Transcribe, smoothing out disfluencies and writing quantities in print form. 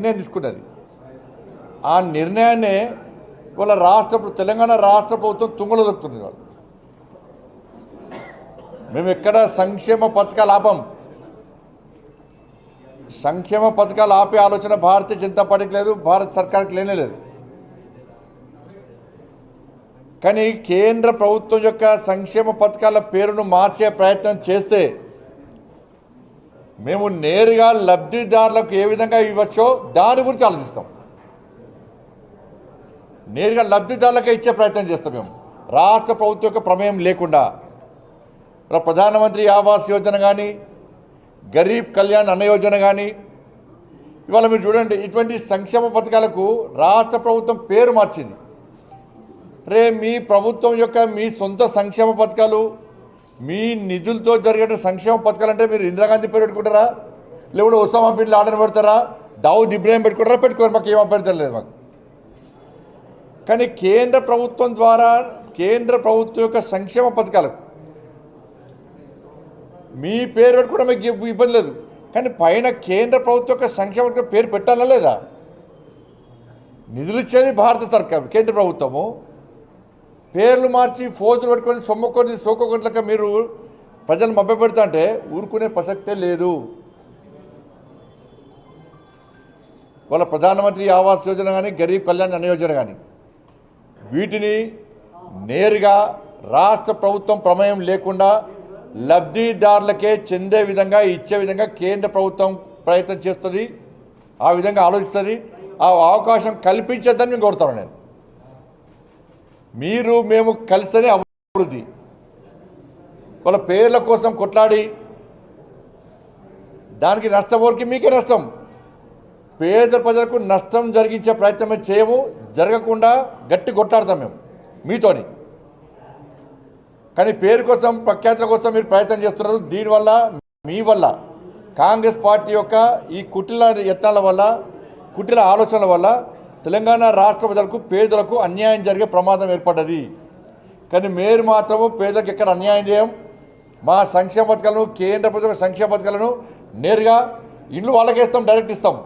నిర్ణయం తీసుకున్నది. ఆ నిర్ణయాన్ని వాళ్ళ తెలంగాణ రాష్ట్ర ప్రభుత్వం తుంగలో దొక్కుతుంది. వాళ్ళు మేము ఎక్కడ సంక్షేమ పథకాలు ఆపం. సంక్షేమ పథకాలు ఆపే ఆలోచన భారతీయ జనతా పార్టీకి లేదు, భారత సర్కార్కి లేనే లేదు. కానీ కేంద్ర ప్రభుత్వం యొక్క సంక్షేమ పథకాల పేరును మార్చే ప్రయత్నం చేస్తే మేము నేరుగా లబ్ధిదారులకు ఏ విధంగా ఇవ్వచ్చో దాని గురించి ఆలోచిస్తాం. నేరుగా లబ్ధిదారులకే ఇచ్చే ప్రయత్నం చేస్తాం. మేము రాష్ట్ర ప్రభుత్వం యొక్క ప్రమేయం లేకుండా ప్రధానమంత్రి ఆవాస్ యోజన కానీ, గరీబ్ కళ్యాణ్ అన్న యోజన కానీ, ఇవాళ మీరు చూడండి, ఇటువంటి సంక్షేమ పథకాలకు రాష్ట్ర ప్రభుత్వం పేరు మార్చింది. మీ ప్రభుత్వం యొక్క మీ సొంత సంక్షేమ పథకాలు, మీ నిధులతో జరిగే సంక్షేమ పథకాలు అంటే మీరు ఇందిరాగాంధీ పేరు పెట్టుకుంటారా, లేకపోతే ఒసామా బిన్ లాడెన్ పెడతారా, దావుద్ ఇబ్రాహిం పెట్టుకుంటారా? పెట్టుకోరు, మాకు ఏం అభ్యర్థం లేదు మాకు. కానీ కేంద్ర ప్రభుత్వం ద్వారా కేంద్ర ప్రభుత్వం యొక్క సంక్షేమ పథకాలకు మీ పేరు పెట్టుకోవడం మీకు ఇబ్బంది లేదు. కానీ పైన కేంద్ర ప్రభుత్వం యొక్క సంక్షేమ పథకం పేరు పెట్టాలా లేదా? నిధులు ఇచ్చేది భారత సర్కారు, కేంద్ర ప్రభుత్వము. పేర్లు మార్చి ఫోజులు పెట్టుకొని సొమ్ముకొని సోకొట్లక మీరు ప్రజలు మభ్యపెడతా అంటే ఊరుకునే ప్రసక్తే లేదు. వాళ్ళ ప్రధానమంత్రి ఆవాస్ యోజన కానీ, గరీబ్ కళ్యాణ్ అన్న యోజన కానీ, వీటిని నేరుగా రాష్ట్ర ప్రభుత్వం ప్రమేయం లేకుండా లబ్ధిదారులకే చెందే విధంగా ఇచ్చే విధంగా కేంద్ర ప్రభుత్వం ప్రయత్నం చేస్తుంది. ఆ విధంగా ఆలోచిస్తుంది. ఆ అవకాశం కల్పించద్దని మేము కోరుతాను. నేను మీరు మేము కలిస్తేనే అభివృద్ధి. వాళ్ళ పేర్ల కోసం కొట్లాడి దానికి నష్టపోరికి మీకే నష్టం. పేద ప్రజలకు నష్టం జరిగించే ప్రయత్నం చేయము. జరగకుండా గట్టి కొట్లాడతాం మేము మీతోని. కానీ పేరు కోసం, ప్రఖ్యాతుల కోసం మీరు ప్రయత్నం చేస్తున్నారు. దీనివల్ల మీ వల్ల కాంగ్రెస్ పార్టీ యొక్క ఈ కుటిల యత్నాల వల్ల, కుటిల ఆలోచనల వల్ల తెలంగాణ రాష్ట్ర ప్రజలకు, పేదలకు అన్యాయం జరిగే ప్రమాదం ఏర్పడ్డది. కానీ మీరు మాత్రము పేదలకు ఎక్కడ అన్యాయం చేయం. మా సంక్షేమ పథకాలను, కేంద్ర ప్రభుత్వ సంక్షేమ పథకాలను నేరుగా ఇండ్లు వాళ్ళకే ఇస్తాం, డైరెక్ట్ ఇస్తాం.